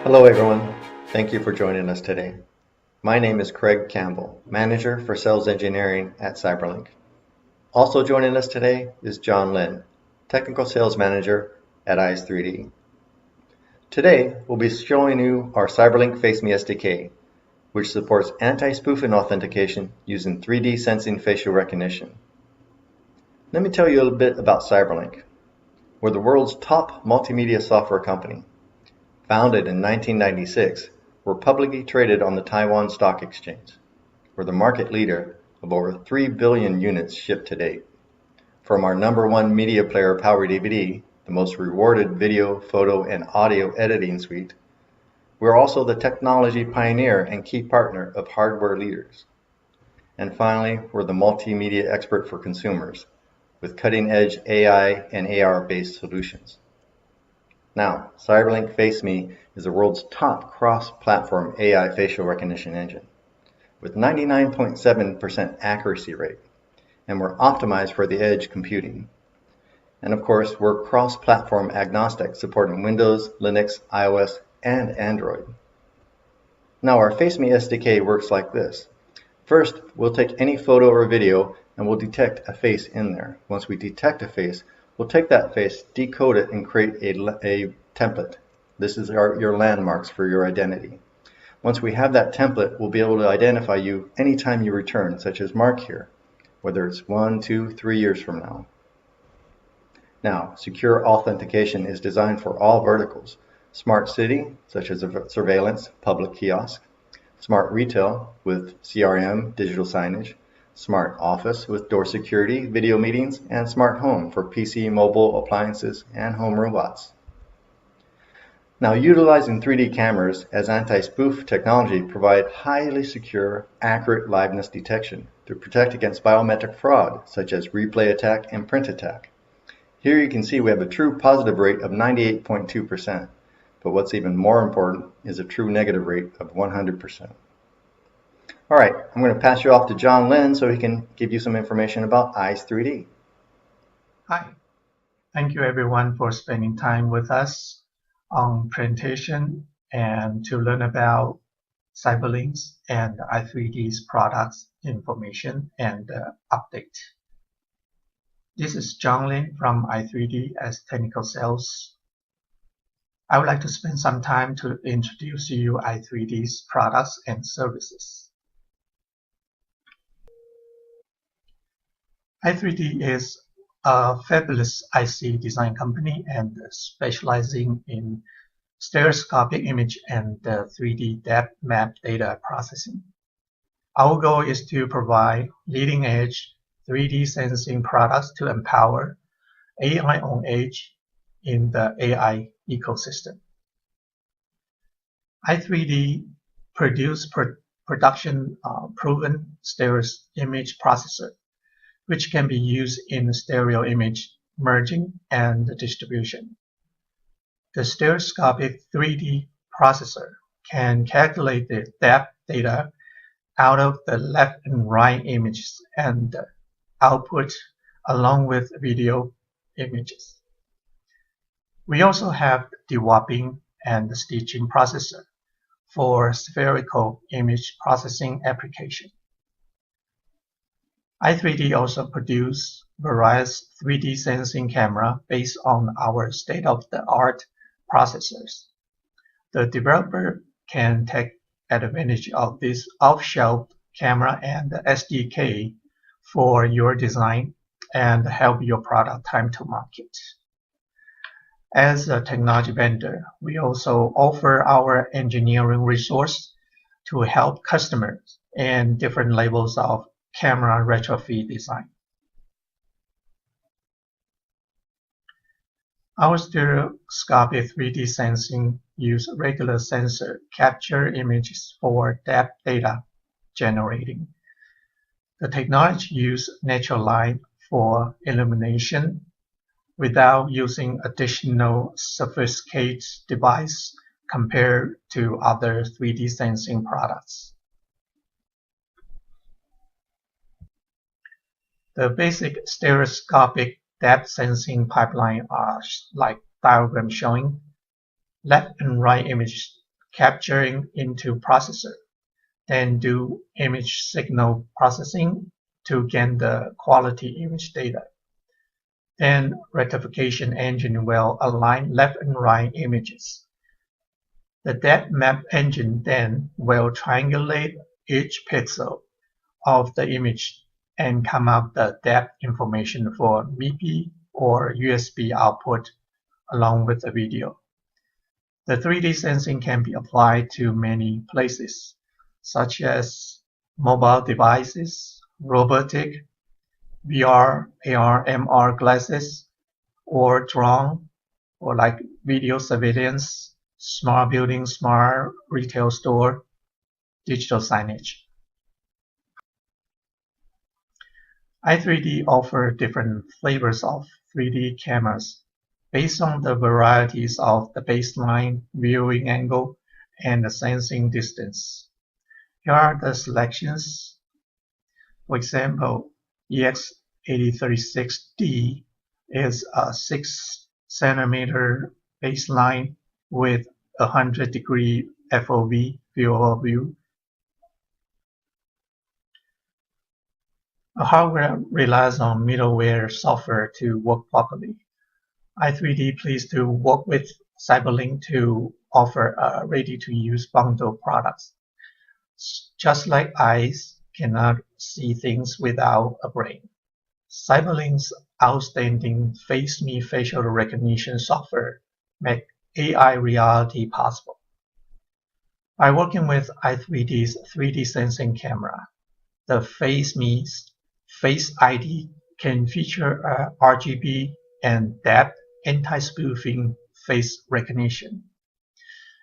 Hello everyone, thank you for joining us today. My name is Craig Campbell, Manager for Sales Engineering at CyberLink. Also joining us today is John Lin, Technical Sales Manager at eYs3D. Today we'll be showing you our CyberLink FaceMe SDK, which supports anti-spoofing authentication using 3D sensing facial recognition. Let me tell you a little bit about CyberLink. We're the world's top multimedia software company. Founded in 1996, we're publicly traded on the Taiwan Stock Exchange. We're the market leader of over 3 billion units shipped to date. From our #1 media player Power DVD, the most rewarded video, photo, and audio editing suite, we're also the technology pioneer and key partner of hardware leaders. And finally, we're the multimedia expert for consumers, with cutting-edge AI and AR-based solutions. Now, CyberLink FaceMe is the world's top cross-platform AI facial recognition engine, with 99.7% accuracy rate, and we're optimized for the edge computing. And of course, we're cross-platform agnostic, supporting Windows, Linux, iOS, and Android. Now, our FaceMe SDK works like this. First, we'll take any photo or video and we'll detect a face in there. Once we detect a face, we'll take that face, decode it, and create a template. This is your landmarks for your identity. Once we have that template, we'll be able to identify you anytime you return, such as Mark here, whether it's 1, 2, 3 years from now. Now, secure authentication is designed for all verticals. Smart city, such as surveillance, public kiosk. Smart retail with CRM, digital signage. Smart office with door security, video meetings, and smart home for PC, mobile, appliances, and home robots. Now, utilizing 3D cameras as anti-spoof technology provide highly secure, accurate liveness detection to protect against biometric fraud, such as replay attack and print attack. Here you can see we have a true positive rate of 98.2%, but what's even more important is a true negative rate of 100%. All right, I'm going to pass you off to John Lin so he can give you some information about eYs3D. Hi, thank you everyone for spending time with us on presentation and to learn about CyberLink's and eYs3D's products information and update. This is John Lin from eYs3D as Technical Sales. I would like to spend some time to introduce you eYs3D's products and services. eYs3D is a fabulous IC design company and specializing in stereoscopic image and 3D depth map data processing. Our goal is to provide leading-edge 3D sensing products to empower AI on edge in the AI ecosystem. eYs3D produce production proven stereo image processor, which can be used in stereo image merging and distribution. The stereoscopic 3D processor can calculate the depth data out of the left and right images and output along with video images. We also have dewarping and stitching processor for spherical image processing application. eYs3D also produce various 3D sensing camera based on our state-of-the-art processors. The developer can take advantage of this off-shelf camera and SDK for your design and help your product time to market. As a technology vendor, we also offer our engineering resource to help customers in different levels of camera retrofit design. Our stereoscopic 3D sensing use regular sensor capture images for depth data generating. The technology uses natural light for illumination without using additional sophisticated device compared to other 3D sensing products. The basic stereoscopic depth sensing pipeline are like diagram showing. Left and right images capturing into processor, then do image signal processing to gain the quality image data. Then rectification engine will align left and right images. The depth map engine then will triangulate each pixel of the image and come up the depth information for MIPI or USB output along with the video. The 3D sensing can be applied to many places, such as mobile devices, robotic, VR, AR, MR glasses, or drone, or like video surveillance, smart building, smart retail store, digital signage. eYs3D offers different flavors of 3D cameras based on the varieties of the baseline, viewing angle, and the sensing distance. Here are the selections. For example, eYs3D is a 6 centimeter baseline with 100-degree FOV field of view. The hardware relies on middleware software to work properly. eYs3D pleased to work with CyberLink to offer a ready-to-use bundle products. Just like eyes cannot see things without a brain, CyberLink's outstanding FaceMe facial recognition software make AI reality possible. By working with eYs3D's 3D sensing camera, the FaceMe's Face ID can feature a RGB and depth anti-spoofing face recognition.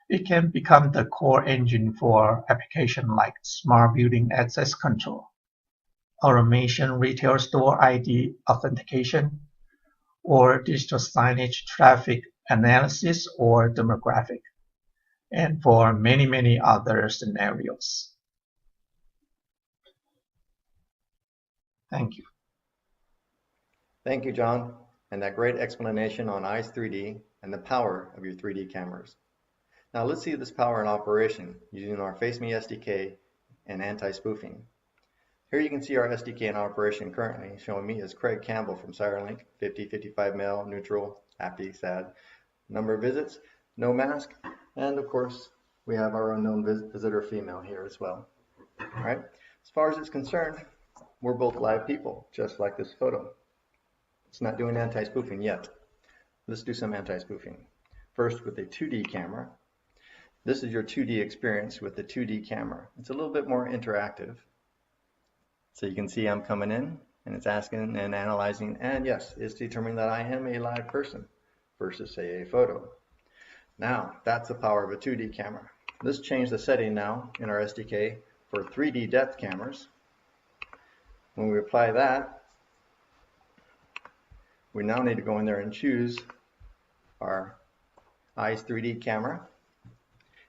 It can become the core engine for applications like smart building access control, automation retail store ID authentication, or digital signage traffic analysis or demographic, and for many, many other scenarios. Thank you. Thank you, John, and that great explanation on eYs3D and the power of your 3D cameras. Now let's see this power in operation using our FaceMe SDK and anti-spoofing. Here you can see our SDK in operation currently, showing me as Craig Campbell from CyberLink, 50, 55 male, neutral, happy, sad, number of visits, no mask, and of course we have our unknown visitor female here as well. All right. As far as it's concerned, we're both live people, just like this photo. It's not doing anti-spoofing yet. Let's do some anti-spoofing. First with a 2D camera. This is your 2D experience with the 2D camera. It's a little bit more interactive. So you can see I'm coming in and it's asking and analyzing, and yes, it's determining that I am a live person versus say a photo. Now that's the power of a 2D camera. Let's change the setting now in our SDK for 3D depth cameras. When we apply that, we now need to go in there and choose our eYs3D camera.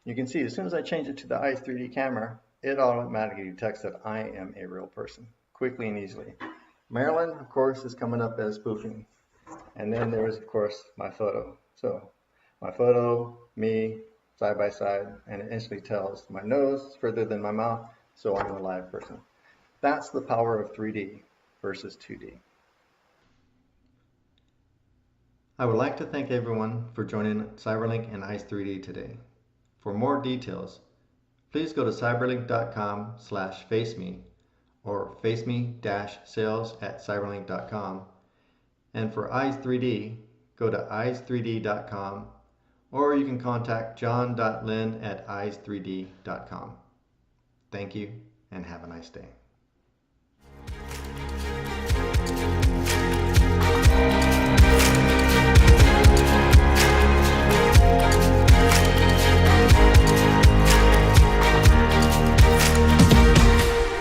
You can see as soon as I change it to the eYs3D camera, it automatically detects that I am a real person, quickly and easily. Marilyn, of course, is coming up as spoofing. And then there is, of course, my photo. So my photo, me, side by side, and it instantly tells my nose is further than my mouth, so I'm a live person. That's the power of 3D versus 2D. I would like to thank everyone for joining CyberLink and eYs3D today. For more details, please go to cyberlink.com/FaceMe or FaceMe-sales@cyberlink.com. And for eYs3D, go to eYs3D.com or you can contact john.lin@eYs3D.com. Thank you and have a nice day.